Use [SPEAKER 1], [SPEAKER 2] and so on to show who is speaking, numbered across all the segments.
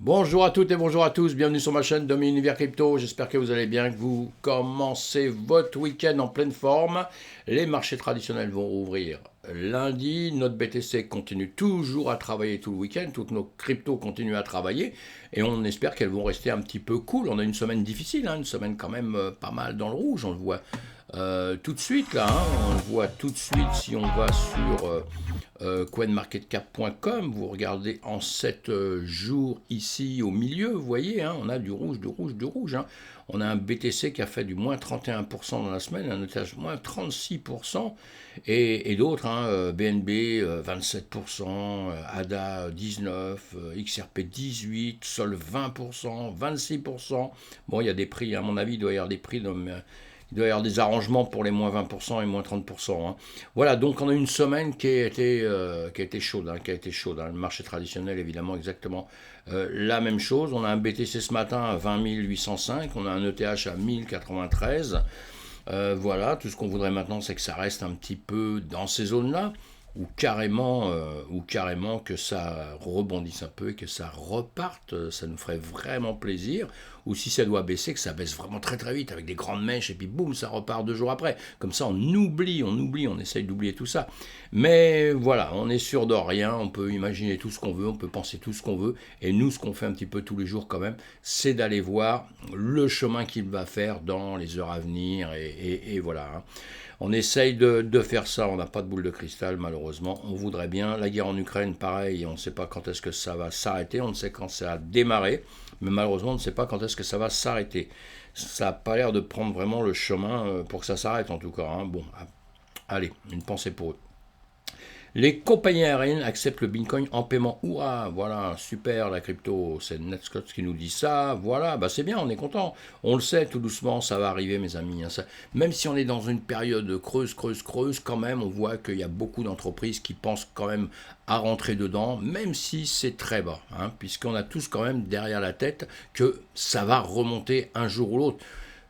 [SPEAKER 1] Bonjour à toutes et bonjour à tous, bienvenue sur ma chaîne Domi Univers Crypto, j'espère que vous allez bien, que vous commencez votre week-end en pleine forme. Les marchés traditionnels vont rouvrir lundi, notre BTC continue toujours à travailler tout le week-end, toutes nos cryptos continuent à travailler et on espère qu'elles vont rester un petit peu cool. On a une semaine difficile, une semaine quand même pas mal dans le rouge, on le voit tout de suite là, on le voit tout de suite si on va sur coinmarketcap.com, vous regardez en 7 jours ici au milieu, vous voyez, on a du rouge, du rouge, du rouge. On a un BTC qui a fait du moins 31% dans la semaine, un étage moins 36%, et d'autres, BNB 27%, ADA 19%, XRP 18%, Sol 20%, 26%. Bon, il y a des prix, à mon avis, il doit y avoir des prix il doit y avoir des arrangements pour les moins 20% et moins 30%. Voilà, donc on a une semaine qui a été chaude, Le marché traditionnel, évidemment, exactement la même chose. On a un BTC ce matin à 20 805, on a un ETH à 1093. Voilà, tout ce qu'on voudrait maintenant, c'est que ça reste un petit peu dans ces zones-là, ou carrément que ça rebondisse un peu et que ça reparte, ça nous ferait vraiment plaisir. Ou si ça doit baisser, que ça baisse vraiment très très vite avec des grandes mèches et puis boum, ça repart 2 jours après. Comme ça, on essaye d'oublier tout ça. Mais voilà, on est sûr de rien, on peut imaginer tout ce qu'on veut, on peut penser tout ce qu'on veut. Et nous, ce qu'on fait un petit peu tous les jours quand même, c'est d'aller voir le chemin qu'il va faire dans les heures à venir. Et voilà. On essaye de faire ça, on n'a pas de boule de cristal malheureusement, on voudrait bien. La guerre en Ukraine, pareil, on ne sait pas quand est-ce que ça va s'arrêter, on ne sait quand ça a démarré, mais malheureusement on ne sait pas quand est-ce que ça va s'arrêter. Ça n'a pas l'air de prendre vraiment le chemin pour que ça s'arrête en tout cas. Bon, allez, une pensée pour eux. Les compagnies aériennes acceptent le Bitcoin en paiement. Ouah, voilà, super la crypto, c'est Netscott qui nous dit ça. Voilà, bah c'est bien, on est content. On le sait, tout doucement, ça va arriver, mes amis. Même si on est dans une période creuse, quand même, on voit qu'il y a beaucoup d'entreprises qui pensent quand même à rentrer dedans, même si c'est très bas, puisqu'on a tous quand même derrière la tête que ça va remonter un jour ou l'autre.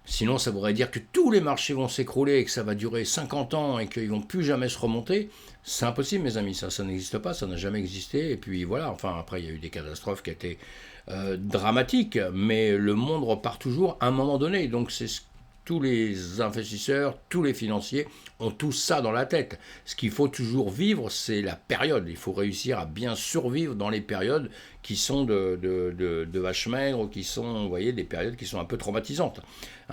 [SPEAKER 1] Sinon, ça voudrait dire que tous les marchés vont s'écrouler et que ça va durer 50 ans et qu'ils vont plus jamais se remonter. C'est impossible, mes amis, ça n'existe pas, ça n'a jamais existé. Et puis voilà, enfin, après, il y a eu des catastrophes qui étaient dramatiques, mais le monde repart toujours à un moment donné. Donc, tous les investisseurs, tous les financiers ont tout ça dans la tête. Ce qu'il faut toujours vivre, c'est la période. Il faut réussir à bien survivre dans les périodes qui sont de vaches maigres ou qui sont, vous voyez, des périodes qui sont un peu traumatisantes.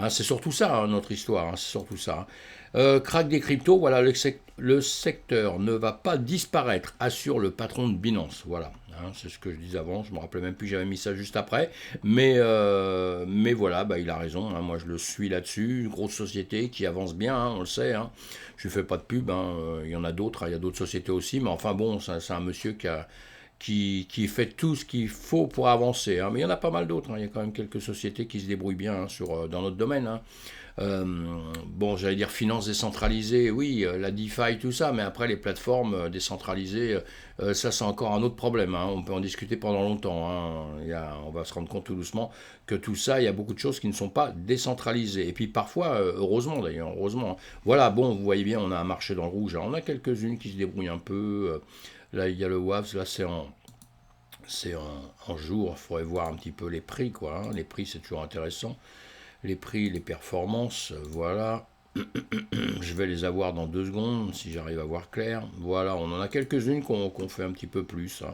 [SPEAKER 1] C'est surtout ça, notre histoire, c'est surtout ça. Crack des cryptos, voilà, le secteur ne va pas disparaître, assure le patron de Binance. Voilà, c'est ce que je disais avant, je me rappelais même plus, j'avais mis ça juste après. Mais voilà, il a raison, moi je le suis là-dessus. Une grosse société qui avance bien, on le sait. Je ne fais pas de pub, il y en a d'autres, il y a d'autres sociétés aussi, mais enfin bon, c'est un monsieur qui fait tout ce qu'il faut pour avancer. Mais il y en a pas mal d'autres. Il y a quand même quelques sociétés qui se débrouillent bien dans notre domaine. Bon, j'allais dire finance décentralisée, oui, la DeFi, tout ça, mais après les plateformes décentralisées, ça c'est encore un autre problème. On peut en discuter pendant longtemps. On va se rendre compte tout doucement que tout ça, il y a beaucoup de choses qui ne sont pas décentralisées. Et puis parfois, heureusement d'ailleurs, heureusement. Voilà, bon, vous voyez bien, on a un marché dans le rouge. On a quelques-unes qui se débrouillent un peu. Là, il y a le WAVS, là c'est en jour, il faudrait voir un petit peu les prix, quoi. Les prix, c'est toujours intéressant. Les prix, les performances, voilà. Je vais les avoir dans 2 secondes, si j'arrive à voir clair. Voilà, on en a quelques-unes qu'on fait un petit peu plus.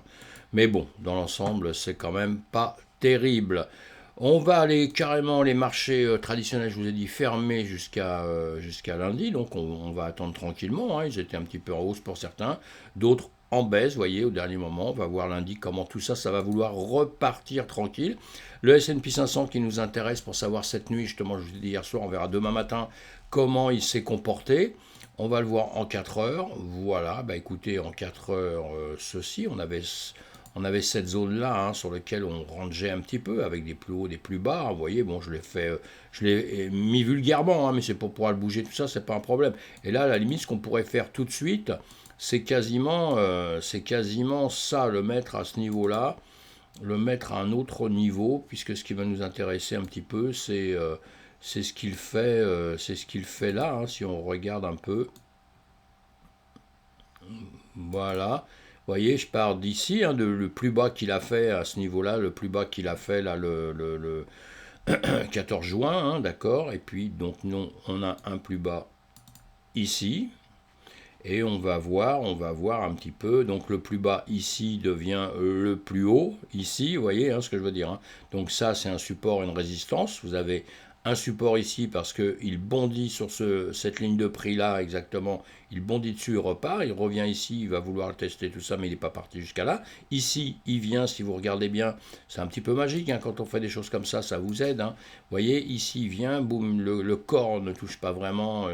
[SPEAKER 1] Mais bon, dans l'ensemble, c'est quand même pas terrible. On va aller carrément les marchés traditionnels, je vous ai dit, fermés jusqu'à lundi. Donc on va attendre tranquillement. Ils étaient un petit peu en hausse pour certains. D'autres en baisse, vous voyez, au dernier moment. On va voir lundi comment tout ça, ça va vouloir repartir tranquille. Le S&P 500 qui nous intéresse pour savoir cette nuit, justement, je vous ai dit hier soir, on verra demain matin comment il s'est comporté. On va le voir en 4 heures. Voilà, écoutez, en 4 heures, ceci, on avait cette zone-là sur laquelle on rangeait un petit peu avec des plus hauts, des plus bas. Vous voyez, bon, je l'ai mis vulgairement, mais c'est pour pouvoir le bouger, tout ça, c'est pas un problème. Et là, à la limite, ce qu'on pourrait faire tout de suite, c'est quasiment ça, le mettre à ce niveau-là, le mettre à un autre niveau, puisque ce qui va nous intéresser un petit peu, c'est ce qu'il fait là, si on regarde un peu. Voilà. voyez, je pars d'ici, hein, le plus bas qu'il a fait à ce niveau-là, le plus bas qu'il a fait là, le 14 juin, hein, d'accord. Et puis, donc, nous, on a un plus bas ici. Et on va voir un petit peu. Donc le plus bas ici devient le plus haut ici, vous voyez hein, ce que je veux dire. Hein. Donc ça c'est un support et une résistance. Vous avez un support ici parce qu'il bondit sur cette ligne de prix là exactement. Il bondit dessus, il repart, il revient ici, il va vouloir tester tout ça, mais il n'est pas parti jusqu'à là. Ici, il vient, si vous regardez bien, c'est un petit peu magique hein, quand on fait des choses comme ça vous aide. Hein. Vous voyez, ici il vient, boum, le corps ne touche pas vraiment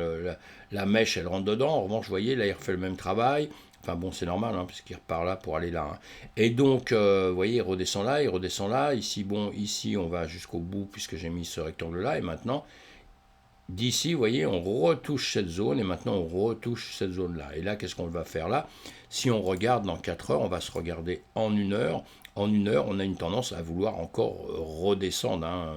[SPEAKER 1] la mèche, elle rentre dedans. En revanche, vous voyez, là, il refait le même travail. Enfin bon, c'est normal, hein, puisqu'il repart là pour aller là. Hein. Et donc, vous voyez, il redescend là, il redescend là. Ici, bon, ici, on va jusqu'au bout, puisque j'ai mis ce rectangle-là. Et maintenant, d'ici, vous voyez, on retouche cette zone. Et maintenant, on retouche cette zone-là. Et là, qu'est-ce qu'on va faire là? Si on regarde dans 4 heures, on va se regarder en 1 heure. En 1 heure, on a une tendance à vouloir encore redescendre. Hein.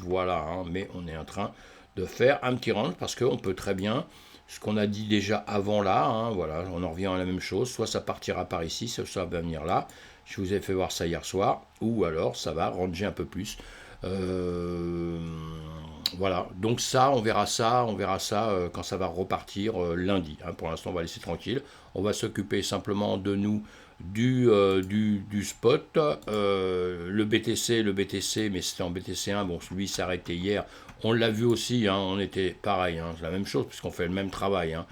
[SPEAKER 1] Voilà, hein, mais on est en train de faire un petit range, parce qu'on peut très bien ce qu'on a dit déjà avant là, hein, voilà, on en revient à la même chose, soit ça partira par ici, soit ça va venir là, je vous ai fait voir ça hier soir, ou alors ça va ranger un peu plus. Voilà, donc ça, on verra ça quand ça va repartir lundi. Hein. Pour l'instant, on va laisser tranquille. On va s'occuper simplement de nous du spot. Le BTC, mais c'était en BTC1, bon, lui s'est arrêté hier. On l'a vu aussi, hein, on était pareil, hein, c'est la même chose, puisqu'on fait le même travail. Hein.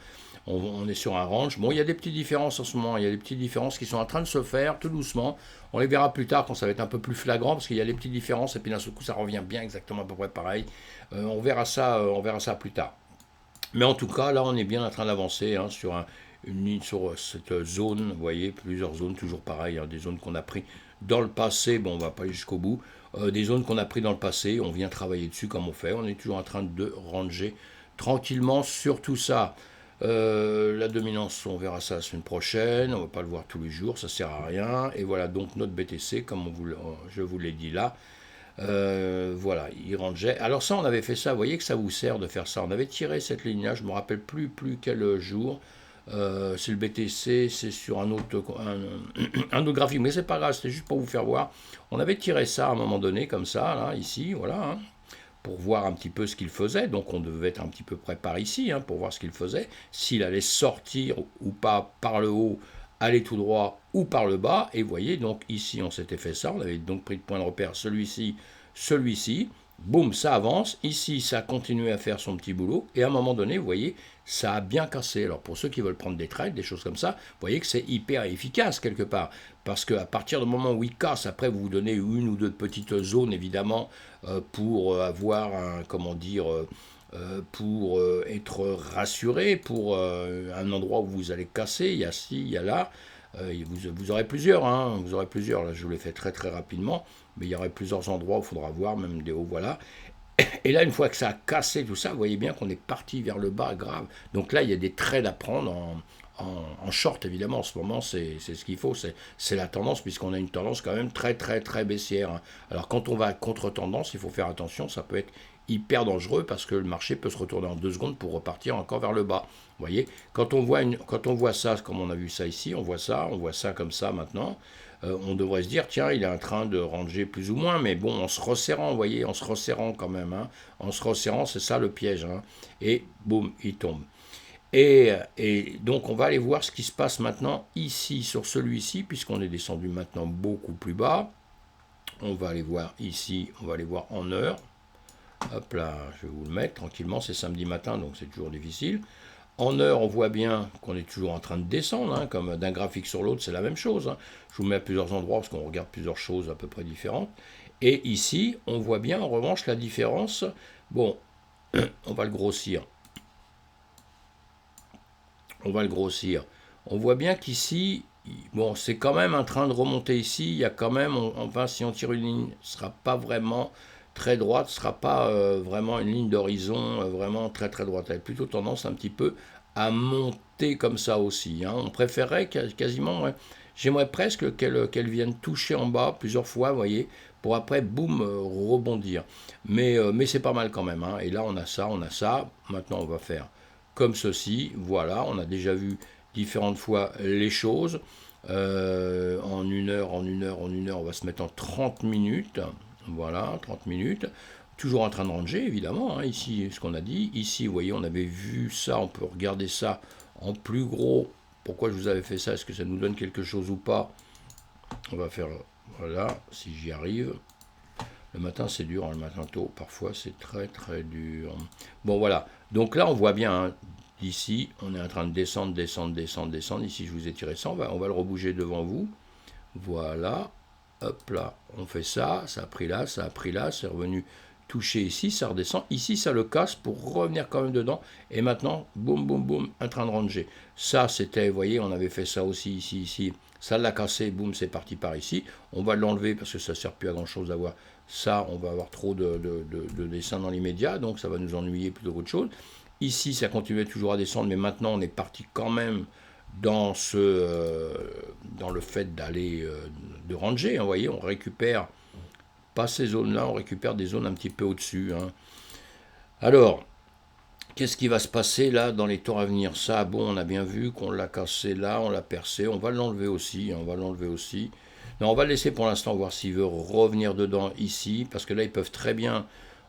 [SPEAKER 1] On est sur un range. Bon, il y a des petites différences en ce moment, il y a des petites différences qui sont en train de se faire tout doucement. On les verra plus tard quand ça va être un peu plus flagrant, parce qu'il y a des petites différences, et puis d'un seul coup, ça revient bien exactement à peu près pareil. On verra ça plus tard. Mais en tout cas, là, on est bien en train d'avancer hein, sur une ligne, sur cette zone. Vous voyez, plusieurs zones, toujours pareil, hein, des zones qu'on a pris dans le passé. Bon, on va pas aller jusqu'au bout. Des zones qu'on a pris dans le passé, on vient travailler dessus comme on fait. On est toujours en train de ranger tranquillement sur tout ça. La dominance, on verra ça la semaine prochaine. On ne va pas le voir tous les jours, ça sert à rien. Et voilà donc notre BTC, comme je vous l'ai dit là. Voilà, il rangeait. Alors ça, on avait fait ça, vous voyez que ça vous sert de faire ça. On avait tiré cette ligne-là, je ne me rappelle plus quel jour. C'est le BTC, c'est sur un autre graphique, mais c'est pas grave, c'était juste pour vous faire voir. On avait tiré ça à un moment donné, comme ça, là, ici, voilà, hein, pour voir un petit peu ce qu'il faisait. Donc on devait être un petit peu près par ici, hein, pour voir ce qu'il faisait. S'il allait sortir ou pas par le haut, aller tout droit ou par le bas. Et vous voyez, donc ici on s'était fait ça, on avait donc pris de point de repère celui-ci. Boum, ça avance. Ici, ça a continué à faire son petit boulot. Et à un moment donné, vous voyez, ça a bien cassé. Alors pour ceux qui veulent prendre des trades, des choses comme ça, vous voyez que c'est hyper efficace quelque part. Parce qu'à partir du moment où il casse, après vous vous donnez une ou deux petites zones, évidemment, pour avoir un, comment dire... pour être rassuré, pour un endroit où vous allez casser, il y a ci, il y a là, vous aurez plusieurs, hein, vous aurez plusieurs, là je vous l'ai fait très très rapidement, mais il y aurait plusieurs endroits où il faudra voir, même des hauts, voilà. Et là, une fois que ça a cassé tout ça, vous voyez bien qu'on est parti vers le bas grave. Donc là, il y a des trades à prendre en short, évidemment. En ce moment, c'est ce qu'il faut. C'est la tendance, puisqu'on a une tendance quand même très, très, très baissière. Hein. Alors, quand on va à contre-tendance, il faut faire attention. Ça peut être hyper dangereux parce que le marché peut se retourner en 2 secondes pour repartir encore vers le bas. Vous voyez, quand on voit ça, comme on a vu ça ici, on voit ça comme ça maintenant. On devrait se dire, tiens, il est en train de ranger plus ou moins, mais bon, en se resserrant, vous voyez, en se resserrant quand même, hein, en se resserrant, c'est ça le piège, hein, et boum, il tombe. Et donc, on va aller voir ce qui se passe maintenant ici, sur celui-ci, puisqu'on est descendu maintenant beaucoup plus bas. On va aller voir ici, on va aller voir en heure. Hop là, je vais vous le mettre tranquillement, c'est samedi matin, donc c'est toujours difficile. En heure, on voit bien qu'on est toujours en train de descendre, hein, comme d'un graphique sur l'autre, c'est la même chose. Hein. Je vous mets à plusieurs endroits parce qu'on regarde plusieurs choses à peu près différentes. Et ici, on voit bien en revanche la différence. Bon, on va le grossir. On va le grossir. On voit bien qu'ici, bon, c'est quand même en train de remonter ici. Il y a quand même, enfin, si on tire une ligne, ce ne sera pas vraiment très droite, ce ne sera pas vraiment une ligne d'horizon vraiment très très droite. Elle a plutôt tendance un petit peu à monter comme ça aussi. Hein. On préférerait quasiment, ouais, j'aimerais presque qu'elle vienne toucher en bas plusieurs fois, vous voyez, pour après, boum, rebondir. Mais c'est pas mal quand même. Hein. Et là, on a ça, on a ça. Maintenant, on va faire comme ceci. Voilà, on a déjà vu différentes fois les choses. en une heure, on va se mettre en 30 minutes. Voilà, 30 minutes. Toujours en train de ranger, évidemment, hein, ici, ce qu'on a dit. Ici, vous voyez, on avait vu ça, on peut regarder ça en plus gros. Pourquoi je vous avais fait ça? Est-ce que ça nous donne quelque chose ou pas? On va faire, voilà, si j'y arrive. Le matin, c'est dur, hein, le matin tôt, parfois, c'est très, très dur. Bon, voilà. Donc là, on voit bien, hein, d'ici, on est en train de descendre, descendre, descendre, descendre. Ici, je vous ai tiré ça, on va le rebouger devant vous. Voilà. Hop là, on fait ça, ça a pris là, ça a pris là, c'est revenu toucher ici, ça redescend. Ici, ça le casse pour revenir quand même dedans. Et maintenant, boum, boum, boum, en train de ranger. Ça, c'était, vous voyez, on avait fait ça aussi ici, ici. Ça l'a cassé, boum, c'est parti par ici. On va l'enlever parce que ça ne sert plus à grand-chose d'avoir ça. On va avoir trop de dessins dans l'immédiat, donc ça va nous ennuyer plutôt qu'autre chose. Ici, ça continuait toujours à descendre, mais maintenant, on est parti quand même dans le fait d'aller de ranger, hein, vous voyez, on récupère pas ces zones-là, on récupère des zones un petit peu au-dessus, hein. Alors, qu'est-ce qui va se passer là dans les temps à venir? Ça, bon, on a bien vu qu'on l'a cassé là, on l'a percé, on va l'enlever aussi, hein, on va l'enlever aussi. Non, on va le laisser pour l'instant voir s'il veut revenir dedans ici, parce que là, ils peuvent très bien,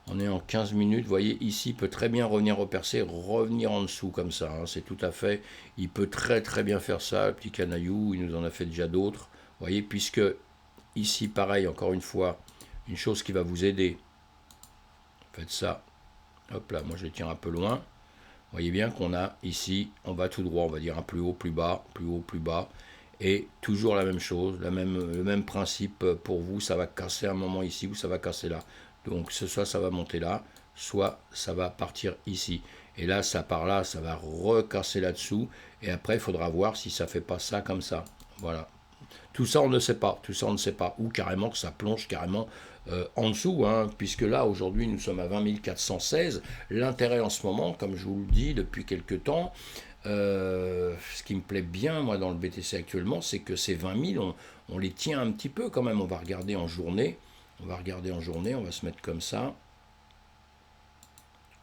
[SPEAKER 1] on est en 15 minutes, vous voyez, ici, il peut très bien revenir repercer, revenir en dessous comme ça, hein, c'est tout à fait, il peut très très bien faire ça, le petit canaillou, il nous en a fait déjà d'autres, vous voyez, puisque ici, pareil, encore une fois, une chose qui va vous aider, faites ça, hop là, moi je le tiens un peu loin, vous voyez bien qu'on a ici, on va tout droit, on va dire un plus haut, plus bas, plus haut, plus bas, et toujours la même chose, le même principe pour vous, ça va casser un moment ici ou ça va casser là. Donc soit ça va monter là, soit ça va partir ici. Et là, ça part là, ça va recasser là-dessous. Et après, il faudra voir si ça fait pas ça comme ça. Voilà. Tout ça, on ne sait pas. Tout ça, on ne sait pas. Ou carrément que ça plonge carrément en dessous, hein, puisque là, aujourd'hui, nous sommes à 20 416. L'intérêt en ce moment, comme je vous le dis depuis quelques temps, ce qui me plaît bien, moi, dans le BTC actuellement, c'est que ces 20 000, on les tient un petit peu quand même. On va regarder en journée. On va regarder en journée. On va se mettre comme ça.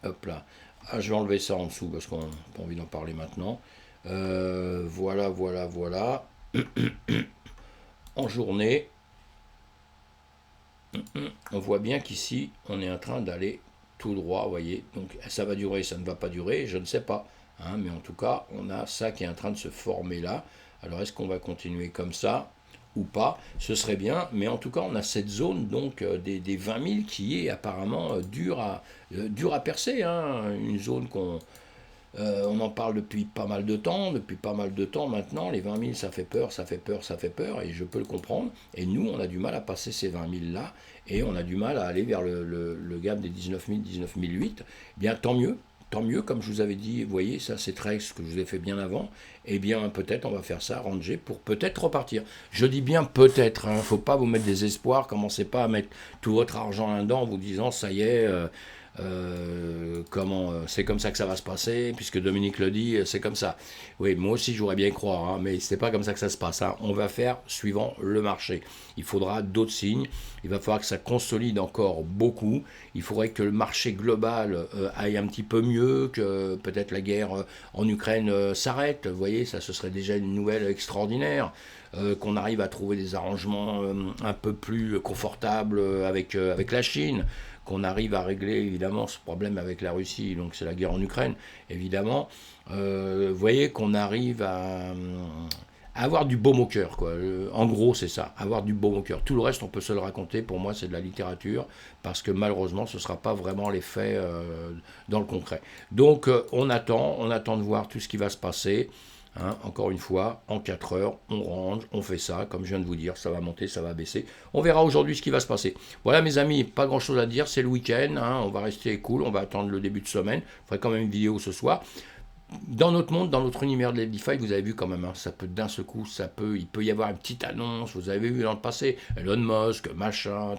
[SPEAKER 1] Hop là. Ah, je vais enlever ça en dessous parce qu'on n'a pas envie d'en parler maintenant. Voilà, voilà, voilà. En journée, on voit bien qu'ici, on est en train d'aller tout droit, vous voyez. Donc ça va durer, ça ne va pas durer, je ne sais pas, hein, mais en tout cas, on a ça qui est en train de se former là. Alors est-ce qu'on va continuer comme ça ou pas? Ce serait bien, mais en tout cas, on a cette zone donc des 20 000 qui est apparemment dure à percer, hein, une zone on en parle depuis pas mal de temps maintenant. Les 20 000, ça fait peur, ça fait peur, ça fait peur, et je peux le comprendre. Et nous, on a du mal à passer ces 20 000 là, et on a du mal à aller vers le gap des 19 000, 19 008. Eh bien, tant mieux, comme je vous avais dit, vous voyez, ça c'est très ce que je vous ai fait bien avant. Eh bien, peut-être on va faire ça, ranger, pour peut-être repartir. Je dis bien peut-être, hein, faut pas vous mettre des espoirs, commencez pas à mettre tout votre argent là-dedans en vous disant, ça y est. C'est comme ça que ça va se passer, puisque Dominique le dit, c'est comme ça. Oui, moi aussi j'aurais bien croire, hein, mais c'est pas comme ça que ça se passe, hein. On va faire suivant le marché. Il faudra d'autres signes, il va falloir que ça consolide encore beaucoup, il faudrait que le marché global aille un petit peu mieux, que peut-être la guerre en Ukraine s'arrête, vous voyez, ça ce serait déjà une nouvelle extraordinaire. Qu'on arrive à trouver des arrangements un peu plus confortables avec la Chine, qu'on arrive à régler évidemment ce problème avec la Russie, donc c'est la guerre en Ukraine, évidemment. Vous voyez qu'on arrive à avoir du baume au cœur, quoi. En gros, c'est ça, avoir du baume au cœur. Tout le reste, on peut se le raconter. Pour moi, c'est de la littérature, parce que malheureusement, ce ne sera pas vraiment les faits dans le concret. Donc, on attend de voir tout ce qui va se passer. Hein, encore une fois, en 4 heures, on range, on fait ça, comme je viens de vous dire, ça va monter, ça va baisser. On verra aujourd'hui ce qui va se passer. Voilà mes amis, pas grand chose à dire, c'est le week-end, hein, on va rester cool, on va attendre le début de semaine. Je ferai quand même une vidéo ce soir. Dans notre monde, dans notre univers de DeFi, vous avez vu quand même, hein, ça peut d'un seul coup, il peut y avoir une petite annonce, vous avez vu dans le passé, Elon Musk, machin,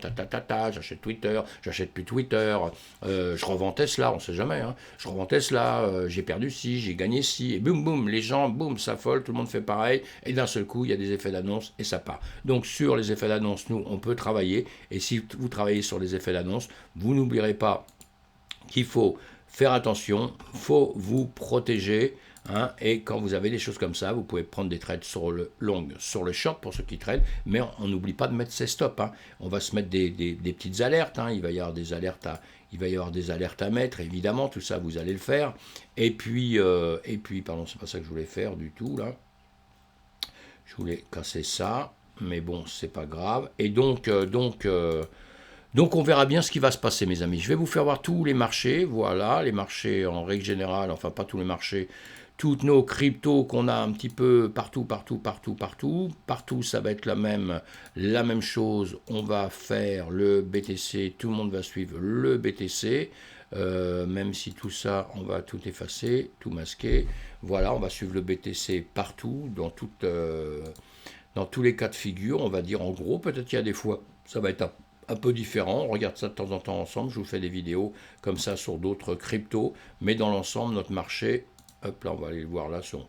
[SPEAKER 1] j'achète Twitter, j'achète plus Twitter, je revends Tesla, on sait jamais, hein, je revends Tesla, j'ai perdu ci, j'ai gagné ci, et boum boum, les gens, boum, s'affolent, tout le monde fait pareil, et d'un seul coup, il y a des effets d'annonce, et ça part. Donc sur les effets d'annonce, nous, on peut travailler, et si vous travaillez sur les effets d'annonce, vous n'oublierez pas qu'il faut faire attention, faut vous protéger, hein, et quand vous avez des choses comme ça, vous pouvez prendre des trades sur le long, sur le short pour ceux qui trade, mais on n'oublie pas de mettre ses stops. Hein. On va se mettre des petites alertes. Hein. Il va y avoir des alertes à mettre, évidemment, tout ça vous allez le faire. Et puis, pardon, c'est pas ça que je voulais faire du tout là. Je voulais casser ça, mais bon, c'est pas grave. Et donc on verra bien ce qui va se passer, mes amis. Je vais vous faire voir tous les marchés. Voilà, les marchés en règle générale, enfin pas tous les marchés, toutes nos cryptos qu'on a un petit peu partout. Partout, ça va être la même chose. On va faire le BTC, tout le monde va suivre le BTC. Même si tout ça, on va tout effacer, tout masquer. Voilà, on va suivre le BTC partout, dans tous les cas de figure. On va dire en gros, peut-être qu'il y a des fois, ça va être un peu différent. On regarde ça de temps en temps ensemble. Je vous fais des vidéos comme ça sur d'autres cryptos. Mais dans l'ensemble, notre marché, hop là, on va aller le voir là sur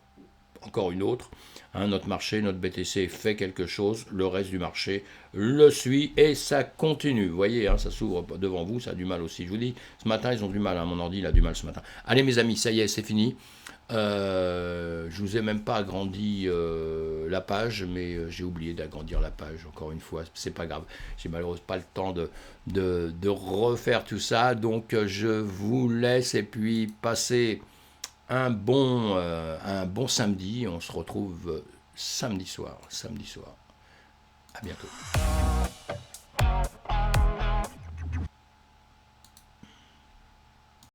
[SPEAKER 1] encore une autre. Hein, notre marché, notre BTC fait quelque chose, le reste du marché le suit et ça continue. Vous voyez, hein, ça s'ouvre devant vous, ça a du mal aussi. Je vous dis, ce matin, ils ont du mal. Hein, mon ordi, il a du mal ce matin. Allez, mes amis, ça y est, c'est fini. Je vous ai même pas agrandi la page, mais j'ai oublié d'agrandir la page encore une fois. C'est pas grave. J'ai malheureusement pas le temps de refaire tout ça. Donc je vous laisse et puis passez un bon samedi. On se retrouve samedi soir. À bientôt.